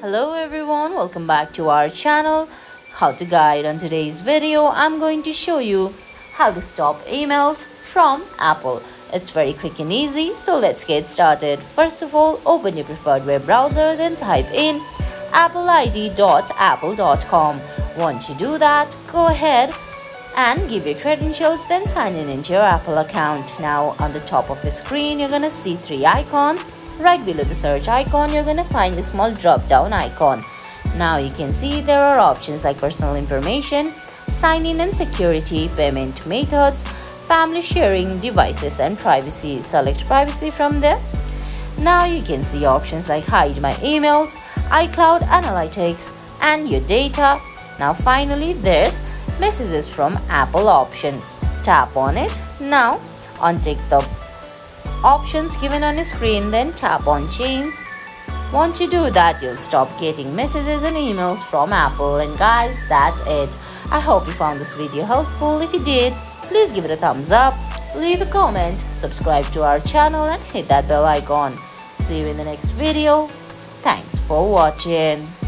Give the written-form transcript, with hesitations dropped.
Hello everyone, welcome back to our channel. How to Guide. On today's video, I'm going to show you how to stop emails from Apple. It's very quick and easy, so let's get started. First of all, open your preferred web browser, then type in appleid.apple.com. Once you do that, go ahead and give your credentials, then sign in into your Apple account. Now on the top of the screen, you're gonna see three icons. Right below the search icon, you're gonna find a small drop down icon. Now you can see there are options like personal information, sign in and security, payment methods, family sharing, devices and privacy. Select privacy from there. Now you can see options like hide my emails, iCloud analytics and your data. Now finally there's messages from Apple option. Tap on it. Now untick the options given on your screen, then tap on change. Once you do that, you'll stop getting messages and emails from Apple. And guys, that's it. I hope you found this video helpful. If you did, please give it a thumbs up, leave a comment, subscribe to our channel and hit that bell icon. See you in the next video. Thanks for watching.